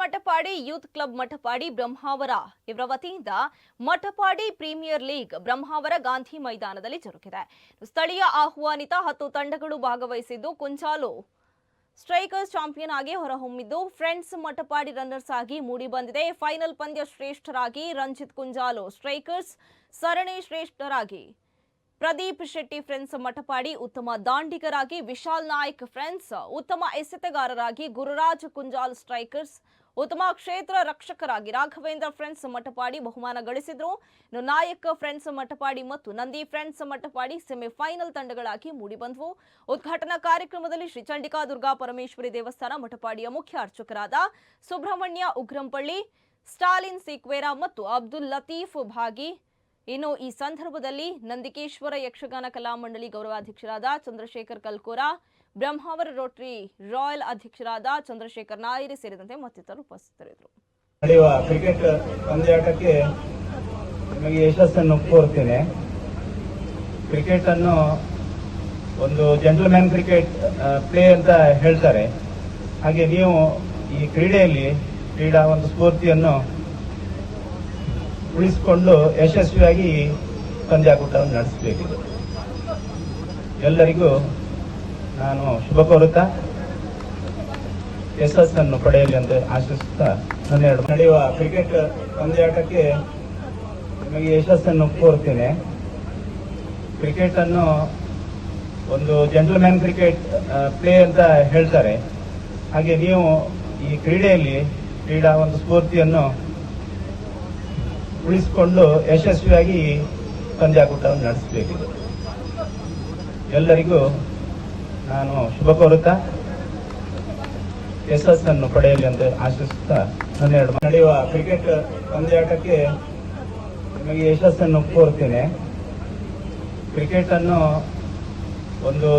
ಮಠಪಾಡಿ youth club ಮಠಪಾಡಿ Brahmavar ಇವರ ವತಿಯಿಂದ ಮಠಪಾಡಿ premier league Brahmavar Gandhi ಮೈದಾನದಲ್ಲಿ ಜರುಗಿದೆ. ಸ್ಥಳೀಯ ಆಹ್ವಾನಿತ 10 ತಂಡಗಳು ಭಾಗವಹಿಸಿದ್ದು ಕುಂಚಾಲು ಸ್ಟ್ರೈಕರ್ಸ್ ಚಾಂಪಿಯನ್ ಆಗಿ ಹೊರಹೊಮ್ಮಿದ್ದು ಫ್ರೆಂಡ್ಸ್ ಮಠಪಾಡಿ ರನ್ನರ್ಸ್ ಆಗಿ ಮೂಡಿ ಬಂದಿದೆ. ಫೈನಲ್ ಪಂದ್ಯ ಶ್ರೇಷ್ಠರಾಗಿ ರಂಜಿತ್ ಕುಂಜಾಲು ಸ್ಟ್ರೈಕರ್ಸ್, ಸರಣಿ ಶ್ರೇಷ್ಠರಾಗಿ ಪ್ರದೀಪ್ ಶೆಟ್ಟಿ ಫ್ರೆಂಡ್ಸ್ ಮಠಪಾಡಿ, ಉತ್ತಮ ದಾಂಡಿಗರಾಗಿ ವಿಶಾಲ್ ನಾಯ್ಕ್ ಫ್ರೆಂಡ್ಸ್, ಉತ್ತಮ ಎಸೆತಗಾರರಾಗಿ ಗುರುರಾಜ್ ಕುಂಜಾಲ್ ಸ್ಟ್ರೈಕರ್ಸ್, ಉತ್ತಮ ಕ್ಷೇತ್ರ ರಕ್ಷಕರಾಗಿ ರಾಘವೇಂದ್ರ ಫ್ರೆಂಡ್ಸ್ ಮಠಪಾಡಿ ಬಹುಮಾನ ಗಳಿಸಿದ್ರು. ನಾಯಕ್ ಫ್ರೆಂಡ್ಸ್ ಮಠಪಾಡಿ ಮತ್ತು ನಂದಿ ಫ್ರೆಂಡ್ಸ್ ಮಠಪಾಡಿ ಸೆಮಿಫೈನಲ್ ತಂಡಗಳಾಗಿ ಮೂಡಿಬಂದವು. ಉದ್ಘಾಟನಾ ಕಾರ್ಯಕ್ರಮದಲ್ಲಿ ಶ್ರೀ ಚಂಡಿಕಾ ದುರ್ಗಾ ಪರಮೇಶ್ವರಿ ದೇವಸ್ಥಾನ ಮಠಪಾಡಿಯ ಮುಖ್ಯ ಅರ್ಚಕರಾದ ಸುಬ್ರಹ್ಮಣ್ಯ ಉಗ್ರಂಪಳ್ಳಿ, ಸ್ಟಾಲಿನ್ ಸಿಕ್ವೇರಾ ಮತ್ತು ಅಬ್ದುಲ್ ಲತೀಫ್ ಭಾಗಿ. ಇನ್ನು ಈ ಸಂದರ್ಭದಲ್ಲಿ ನಂದಿಕೇಶ್ವರ ಯಕ್ಷಗಾನ ಕಲಾಮಂಡಳಿ ಗೌರವಾಧ್ಯಕ್ಷರಾದ ಚಂದ್ರಶೇಖರ್ ಕಲ್ಕೋರ, ಬ್ರಹ್ಮಾವರ ರೋಟರಿ ರಾಯಲ್ ಅಧ್ಯಕ್ಷರಾದ ಚಂದ್ರಶೇಖರ್ ನಾಯರಿ ಸೇರಿದಂತೆ ಮತ್ತಿತರರು ಉಪಸ್ಥಿತರಿದ್ದರು. ನಡೆಯುವ ಕ್ರಿಕೆಟ್ ಪಂದ್ಯಾಟಕ್ಕೆ ನಿಮಗೆ ಯಶಸ್ಸನ್ನು ಕೋರುತ್ತೇನೆ. ಕ್ರಿಕೆಟ್ ಅನ್ನು ಒಂದು ಜೆಂಟಲ್ಮ್ಯಾನ್ ಕ್ರಿಕೆಟ್ ಪ್ಲೇ ಅಂತ ಹೇಳ್ತಾರೆ. ಹಾಗೆ ನೀವು ಈ ಕ್ರೀಡಾ ಒಂದು ಸ್ಫೂರ್ತಿಯನ್ನು ಉಳಿಸಿಕೊಂಡು ಯಶಸ್ವಿಯಾಗಿ ಪಂದ್ಯಾಕೂಟವನ್ನು ನಡೆಸಬೇಕಿದೆ. ಎಲ್ಲರಿಗೂ ನಾನು ಶುಭ ಕೋರುತ್ತಾ ಯಶಸ್ಸನ್ನು ಪಡೆಯಲಿ ಅಂತ ಆಶಿಸುತ್ತಾ ನಡೆಯುವ ಕ್ರಿಕೆಟ್ ಪಂದ್ಯಾಟಕ್ಕೆ ನಿಮಗೆ ಯಶಸ್ಸನ್ನು ಕೋರುತ್ತೇನೆ. ಕ್ರಿಕೆಟ್ ಅನ್ನು ಒಂದು ಜೆಂಟಲ್ಮ್ಯಾನ್ ಕ್ರಿಕೆಟ್ ಪ್ಲೇ ಅಂತ ಹೇಳ್ತಾರೆ. ಹಾಗೆ ನೀವು ಈ ಕ್ರೀಡಾ ಒಂದು ಸ್ಫೂರ್ತಿಯನ್ನು ಉಳಿಸಿಕೊಂಡು ಯಶಸ್ವಿಯಾಗಿ ಪಂದ್ಯಾಕೂಟವನ್ನು ನಡೆಸಬೇಕಿದೆ. ಎಲ್ಲರಿಗೂ ನಾನು ಶುಭ ಕೋರುತ್ತಾ ಯಶಸ್ಸನ್ನು ಪಡೆಯಲಿ ಅಂತ ಆಶಿಸುತ್ತಾ ನಡೆಯುವ ಕ್ರಿಕೆಟ್ ಪಂದ್ಯಾಟಕ್ಕೆ ನಿಮಗೆ ಯಶಸ್ಸನ್ನು ಕೋರುತ್ತೇನೆ. ಕ್ರಿಕೆಟ್ ಅನ್ನು ಒಂದು